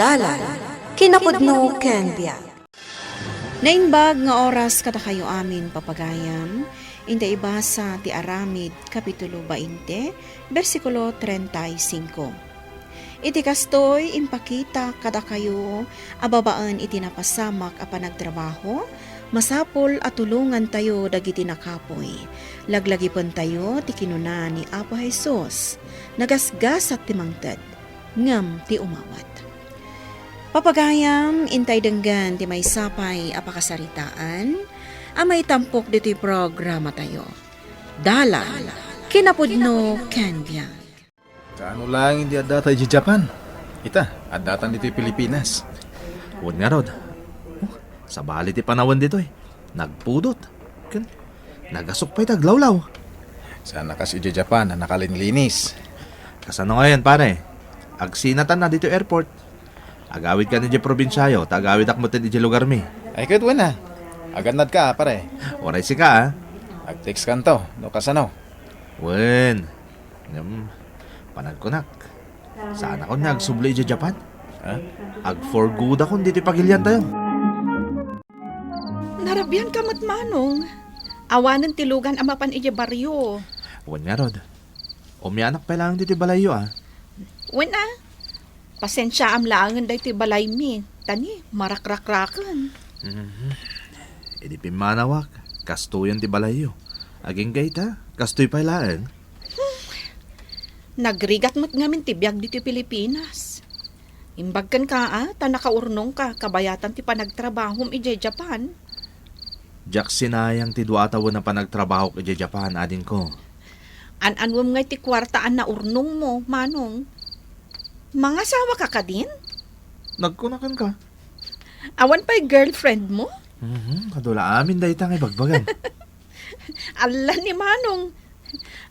Dalan, kinapudno ken biag. Naimbag nga oras kada kayo amin papagayam, inda ibasa ti Aramid Kapitulo 20, versikulo 35. Iti kastoy impakita kada kayo ababaan iti napasamak a panagtrabaho, masapol at tulungan tayo dagiti nakapoy. Laglagipon tayo ti kinuna ni Apo Jesus, nagasgas at timangtad, ngam ti umawat. Papagayam, intay denggan ti may sapay apakasaritaan, amay tampok dito'y programa tayo. Dalan, kinapudno ken biag. Kaano lang hindi adata di Japan? Ita, adatan dito'y Pilipinas. Huwag nga rod. Sa bali ti panawan dito nagpudot. Nagasok pa'y taglawlaw. Sana kasi di Japan na nakalinlinis. Kasano nga yan pare? Agsinatan na dito airport. Agawid ka ni di probinsyayo, tagawid akmo di lugar mi. Ay kadwa na. Agandad ka pare. Oray si ka Ag-text kanto, no kasano? Wen. Panagkunak. Sana ko nagsubli di Japan. Ag-for good ako dito pagilyan tayo. Narabyan kamot manong. Awanan tilugan amapan ije baryo. Wen nga rod. Umianak pa lang dito balayo Wen pasensya am laangan day ti balay mi. Tani, marakrak-rakan. Edi pimanawak, kastuyan ti balayo. Aging gayta, kastoy pa ilaan. Nagrigat mo't ngamin ti biag dito Pilipinas. Imbagkan ka tanakaurnong ka, kabayatan ti panagtrabahom ije Japan. Jak sinayang ti duatawon na panagtrabaho ije Japan, adin ko. An-anwam nga ti kwartaan na urnong mo, manong. Mga sawa ka ka din? Nagkunakan ka. Awan pa'y girlfriend mo? Kadula amin dahi tangay bagbagan. Ala ni manong.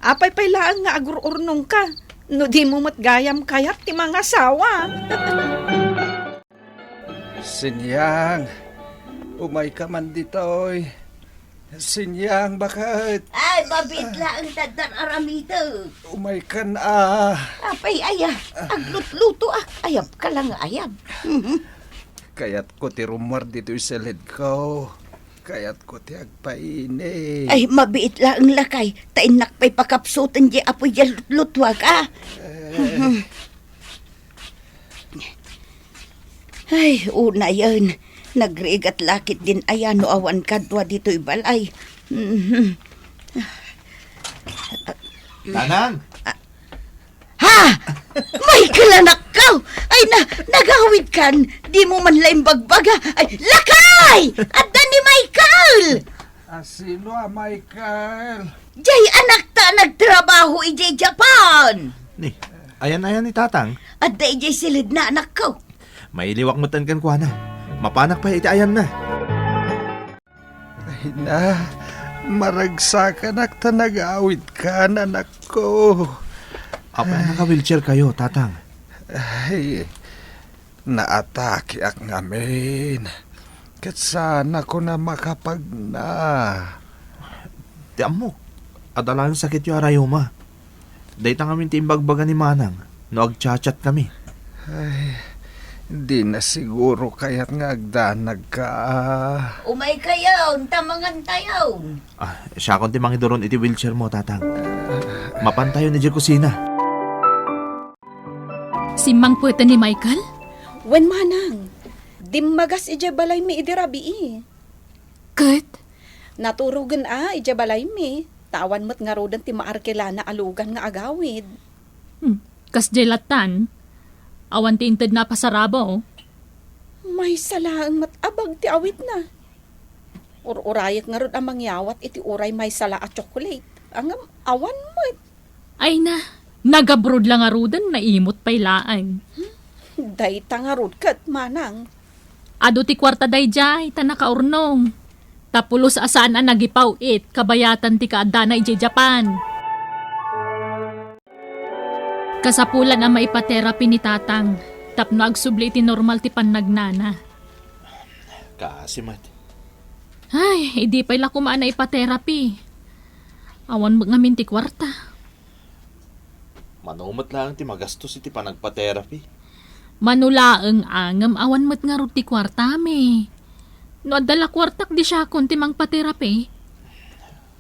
Apay pa'y laang nga agur-urnong ka. No di mo matgayam kayat ti mga sawa. Sinyang, umay ka man ditoy. Sinyang, bakit? Ay, mabit lang taddan aramito. Umay ka na. Apay, aya. Aglut-luto ayab ka lang ayab. Kayat ko ti rumor dito'y salid ko. Kayat ko ti agpaini. Ay, mabit lang lakay. Tainak pa'y pakapsutan di apoy di lutwag, Ay, una yun. Nagrigat lakit din ayan no awan kadwa dito'y balay. Tanang! Ha! May kalanak ka! Ay nagawid kan! Di mo man laing bagbaga! Ay, lakay! At ni Michael! Sino Michael? Jay anak ta nagtrabaho ijay Japan! Ni, ayan ni Tatang. At da ijay silid na anak ko. May iliwak mo tan kan kuha na. Mapanak pa iti ayan na. Ay na, maragsakan ak ta nag-awid ka, anak ko. Apa naka-wheelchair kayo, Tatang? Ay, naatake ak ngamin. Kat sana ko na makapagna. Ti amok, adalang sakit yung arayoma. Dahi tang amin ti imbagbaga ni Manang, no agchat-chat kami. Ay, di na siguro kaya't nga agdanag ka. Umay kayo, tamangan tayo. Siya kon ti mangidoron iti wheelchair mo, Tatang. Mapantayo ni di kusina. Simang puweta ni Michael? Wen manang. Dimmagas ije balay mi idirabi Kat? Naturugan ije balay mi. Tawan mo't nga rodan ti maarkilana alugan nga agawid. Kas jelatan? Awan ti inted na pasarabo. May salaang matabag ti awit na. Urayat nga rod amang yawat iti uray may sala at chocolate. Ang awan mo. Ay na, nagabrod lang arudan na imot pailaan. Dayta nga rod kat manang. Ado ti kwarta day jay, tanakaurnong. Tapulos asaan ang nagipaw kabayatan ti kaadana ije Japan. Kasapulan ang maipaterapi ni Tatang. Tapno agsubli ti normal ti pannagnana. Kasi mat. Ay, hindi pa ila kumaan na ipaterapi. Awan mo ngamin ti kwarta. Manumot lang ti magastos iti panagpa-therapy. Manulaang angam awan mo't nga ruti kwarta me. No adala kwartak di siya kunti mang paterapi.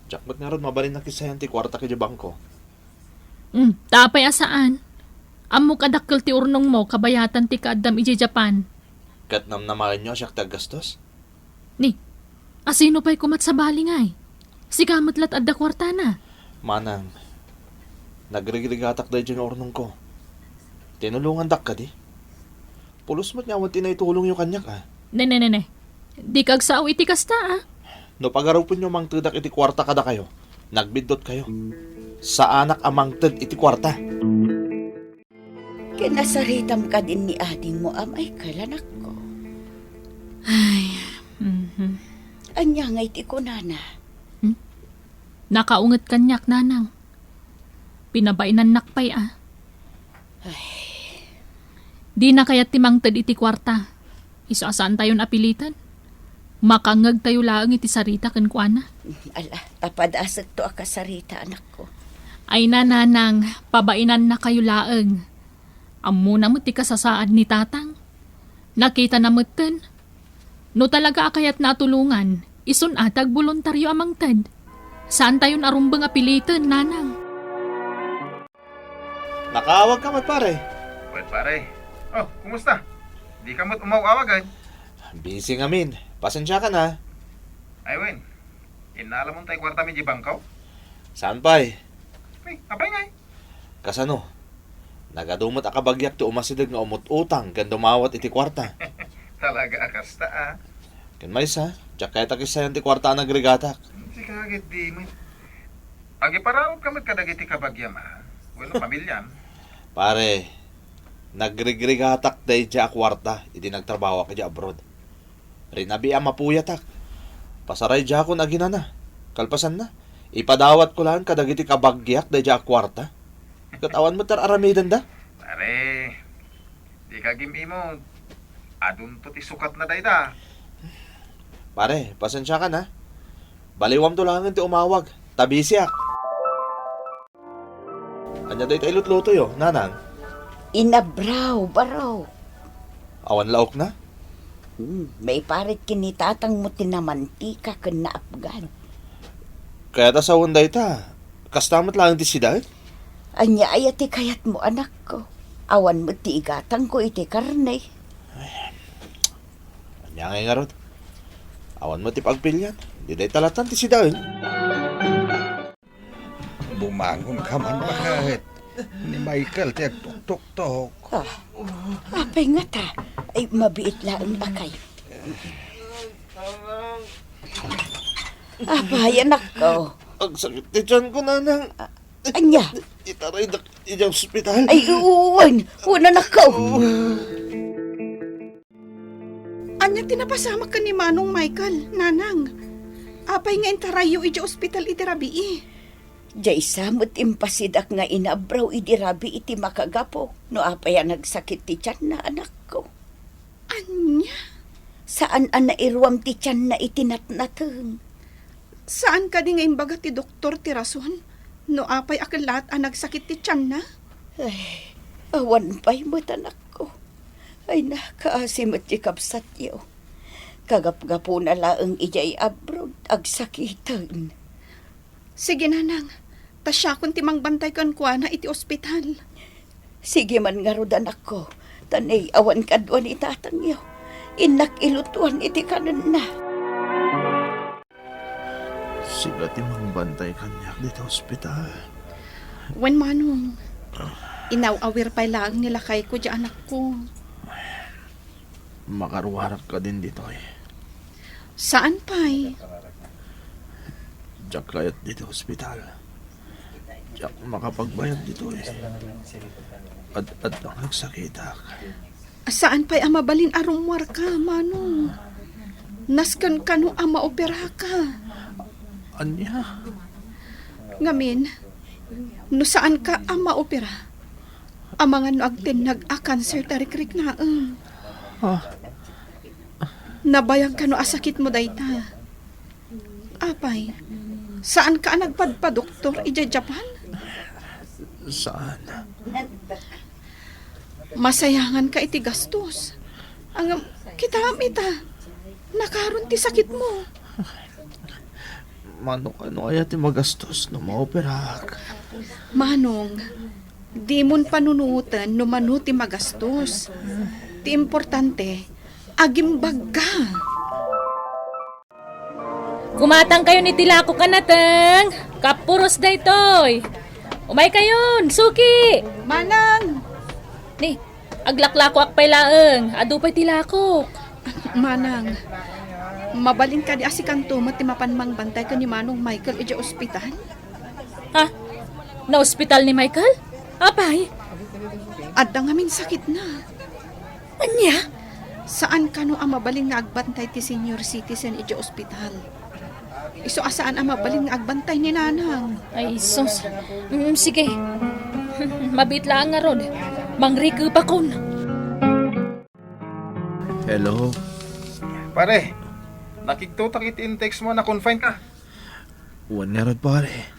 Jack, ba't nga ron mabalin na kisayan ti kwarta kay bangko? Tapay asaan? Amo kadakkel ti urnong mo kabayatan ti kaadam ije Japan. Kat namnamahin nyo siya gastos? Ni, asino pa'y kumat sa balingay? Si kamatlat adda kwarta na. Manang, nagrigrigatak dahil dyan ornong ko. Tinulungan dak ka di. Pulos mo't nga awan tinaitulong yung kanyak Ne. Di kag sao iti kasta No pagarupon nyo mang tedak iti kwarta kada kayo. Nagbidot kayo. Sa anak amang ted iti kwarta. Kinasaritam ka din ni ading mo, amay kalanak ko. Anya nga iti ko, nana. Nakaunget kanyak nanang. Pinabainan nakpay Di na kayat timang ted iti kwarta. Isasaan tayo apilitan. Makangag tayo laang iti sarita ken kuana. Ala, tapadasag to akasarita, anak ko. Ay nanang, pabainan na kayo laang. Ammo na mo ti kasasaad ni tatang. Nakita na mo ten. No talaga akayat natulungan, isun atag voluntaryo amang ted. Saan tayo narumbang apilitan, nanang? Nakawag ka pare. Well, pare. Oh, kumusta? Di ka mo't umaw-awagan. Busy nga min. Pasensya ka na. Ay, wen. Inala mo tayo kwarta mi di bangkaw? Saan pa'y? Ay, apay nga eh. Kasano? Nagadumot akabagyak ti umasidag nga umut-utang kan dumawat iti kwarta. Talaga akasta Ken mais Diyak kaya takisayan ti kwarta nagrigatak. Si kagit di mo. Agi pararot ka kadagiti kabagyam Bueno, pamilyam. Pare, nagrigrigatak day diya kwarta iti nagtrabaho ka diya abroad. Rinabi ang mapuyatak. Pasaray diya ako naginana. Kalpasan na. Ipadawat ko lang kadagiti kabagyak day diya kwarta. Katawan mo tar aramidan da? Pare, di kagimi mo. Adun to ti sukat na dayda. Pare, pasensya ka na. Baliwam to lang ti umawag. Tabisiak. Anya day tayo luto yo, nanang. Inabraw, baraw. Awan laok na? May parit kinitatang mo tinamantika ken na apgan. Kaya ta sa unday ta. Kastamot lang ti sidad? Anya ayati kayat mo, anak ko. Awan mo ti igatang ko iti karne. Anya ngay nga rod. Awan mo ti pagpilyan. Di day talatan ti sidad. Bumangon ka man bakit? Ni Michael ti agtuk-tuk-tuk. Apay nga ta. Ay, mabiit lang akay. Apay, anak ko. Ang sakit ti tiyan ko, nanang. Anya? Itaray na iyang ospital. Ay, uwan. Una na ko. Anya tinapasama ka ni Manong Michael, nanang. Apay nga intarayo iti ospital iti rabii. Jay samot impasidak nga inabraw idirabi iti makagapo. No apay nagsakit ti tiyan na, anak ko. Anya? Saan ang nairwam ti tiyan na itinatnateng? Saan ka di nga imbaga ti doktor ti rason? No apay akalat ang nagsakit ti tiyan na? Ay, awan pa'y mo't anak ko. Ay nakaasimot ti kapsat yo. Kagap-gapo na laang ijay abroad agsakitan. Sige nanang, tasya kung timang bantay kan kuana iti ospital. Sige man nga rod anak ko. Tanay awan kadwan itatang yo. Inak ilutuan iti kanan na. Sila ti mangbantay kanyak dito ospital. Wen Manong, inaw-awir pa'y lang nila kay ko di anak ko. Makaruharap ka din dito Saan pa'y? Diyak kayat dito ospital. Diyak makapagbayad dito At ang nagsakitak. Saan pa'y amabalin arumwar ka, Manong? Naskan ka no ama opera ka. Anya? Ngamin, no saan ka ama opera? Amangan no agtin nag-a-cancer tarikrik na Nabayag ka no asakit mo dayta. Apay, saan ka nagpadpa-doktor ija Japan? Saan? Masayangan ka iti gastos. Ang kita amita, nakaroon ti sakit mo. Manong ano kaya ti magastos no maoperak? Manong, di mon panunutan no manuti magastos. Ti importante, agimbag ka. Kumatang kayo ni Tilako ka natang. Kapuros da itoy. Umay kayon, suki. Manang! Ni, aglaklako akpay laeng. Adu pa'y Tilako. Manang, mabalin ka di asikanto mo ti mapanmang bantay ka ni Manong Michael iti ospital? Ha? Na ospital ni Michael? Apay? Adda nga min sakit na. Anya? Saan ka no ang mabalin nga agbantay ti senior citizen iti ospital? Iso asaan ang mabalin nga agbantay ni Nanang? Ay, sus. Sige. Mabit lang nga rod. Mangriku pa kon. Hello? Pare, nakiktutak iti-text mo na confine ka. Uwan nga rod pare.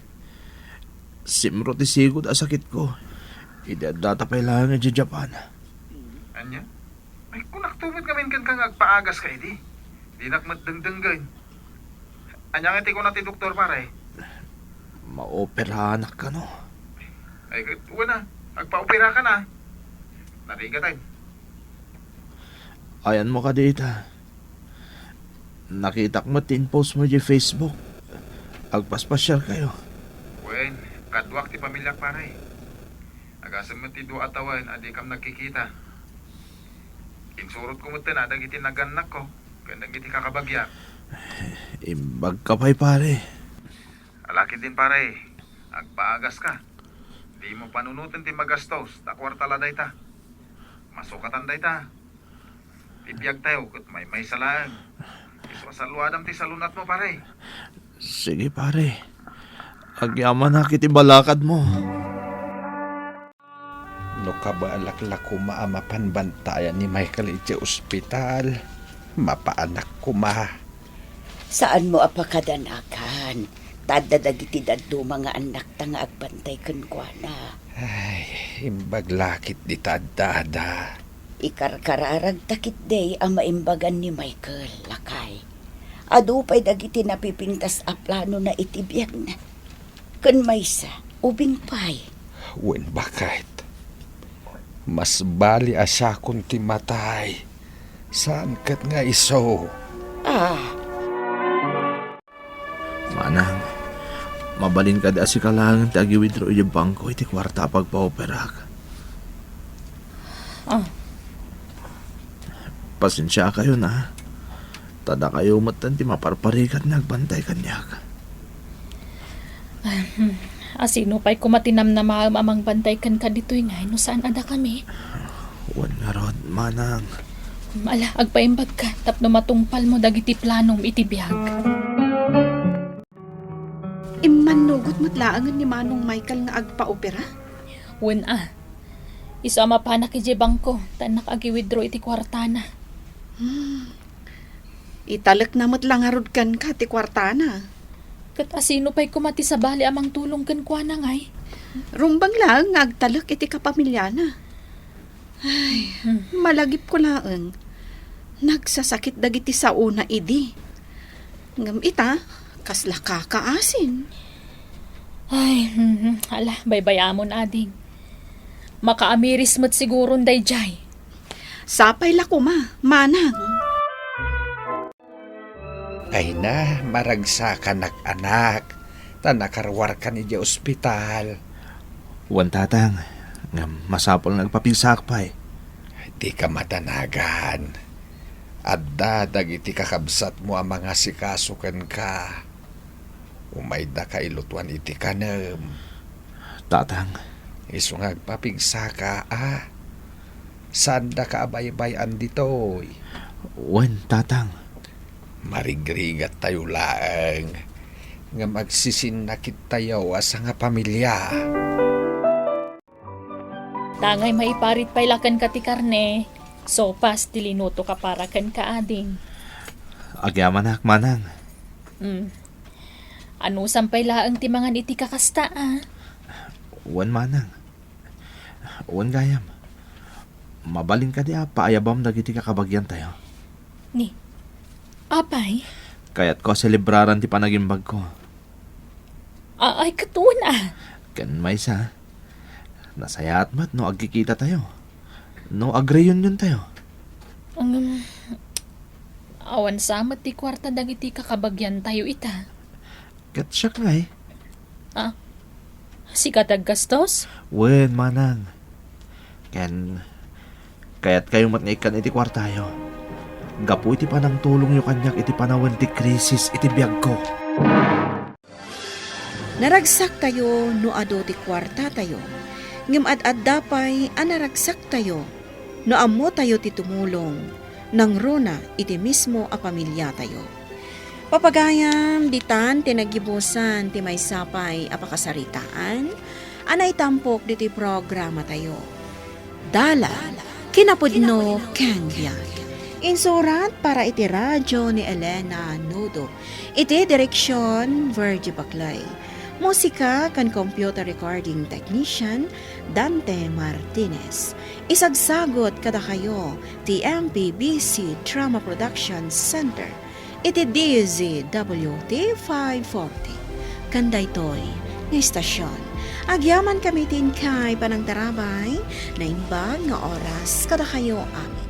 Simro ti sigod a sakit ko. Idadata pa ilang nga Japan. Anya? Ay, kung naktubod kami kan kang agpaagas ka, di. Di nakmatdengdenggan. Anya nga ti ko na ti doktor, pare. Maoperahan ka no. Ay, wala. Agpa-opera ka na. Nariga tayo. Ayan mo ka dita. Nakita ko matin post mo di Facebook. Agpaspasyal kayo. Wen, kadwak ti pamilyak, pare. Agasam mo ti dua atawan, adi kam nagkikita. Insurot ko mo na, dagiti naganak ko. Kaya dagiti kakabagyak. Imbag ka pa'y pare. Alakin din, pare. Agpaagas ka. Di mo panunutin ti magastos. Takwartala day ta. Masukatan day ta. Tibiyag tayo, kat may salaan. Isuasaluadam ti salunat mo, pare. Sige pare. Agyaman na kiti balakad mo. No kabalaklak ko maamapan bantayan ni Michael iti ospital. Mapaanak ko ma. Saan mo apakadanakan? Tadadagiti daddo mga anak tanga agbantay kenkwana. Ay, imbag lakit di tadada. Ikarkararag takit day ang maimbagan ni Michael, lakay. Adu pa'y dagiti napipintas a plano na itibiyag na. Kun maysa, ubing pay. Wen bakit? Mas bali asya kung timatay. Saan kat nga iso? Manang, mabalin ka da si kalangan tagi withdraw yung bangko iti kwarta pagpa-operak. Pasensya kayo na. Tada kayo matan ti maparparikat nagbantay kanyak. Asino pa'y kumatinam na maamang bantay kan ka dito'y ngay no saan ada kami. Wan nga rod, manang. Ala, agpaimbag ka tapno matungpal mo dagiti planong itibiyag. Imman nugot mo't laangan ni Manong Michael nga agpa-opera? Wen Iso mapanak iti bangko tan nakagi-withdraw iti kwartana. Italek na mo't langarod kan ka ti kwartana. Kat asino pa'y kumati sa bali amang tulong kan kwa na ngay. Rumbang lang nga agtalek iti kapamilyana. Ay, malagip ko laeng. Nagsasakit dagiti sa una idi. Ngam ita, kasla kakaasin. Ay, ala, baybayamon ading. Makaamiris mo't siguron dayjay. Sapay la kuma, manang. Ay na, maragsa ka anak. Tanakarwar ka ni di ospital. Wan tatang, nga masapol nagpapisak pa eh. Di ka matanagan. Adda dagiti kakabsat mo ang mga sikasukan ka. Umayda ka ilutuan iti kanem. Tatang, Iso nga agpapigsa ka, Sanda ka abay-bayan ditoy. wan tatang. Marigrigat tayo laeng. Nga magsisinakit tayo asa nga pamilya. Tangay maiparit pa'y lakan ka ti karne. Sopas tilinuto ka para kan kaading. Agyaman manang. Ano sampay laang timangan iti kakasta Wan manang. Wan gayam. mabalin ka diya, paayabam dagiti kakabagyan tayo. Ni, apay? Kaya't ko selebraran ti panagimbag ko. Ay, katuna. Kan maysa, nasayat mat no agkikita tayo. No agreunion tayo. Awan samat ti kwarta dagiti kakabagyan tayo ita. Kat siya nga eh. Si katag gastos? Wen, manang. Kaya't kayo matngikan iti kwartayo. Gapu iti panang tulong yu kanyak iti panawan ti krisis iti biyag ko. Naragsak tayo no ado ti kwarta tayo. Ngem ad dapay naragsak tayo no ammo tayo ti tumulong. Nang rona iti mismo a pamilya tayo. Papagayam ditan tinagibusan ti may sapay a pakasaritaan. Anay tampok diti programa tayo. Dala kinapudno ken biag. Insurat para iti radyo ni Elena Nudo. Iti direksyon Virgie Baclay. Musika kan computer recording technician Dante Martinez. Isagsagot kada kayo ti MPBC Drama Production Center. Iti DZWT 540. Kanday toy nga istasyon. Agyaman kami tin kay panang tarabay na imbag nga oras kada kayo amin.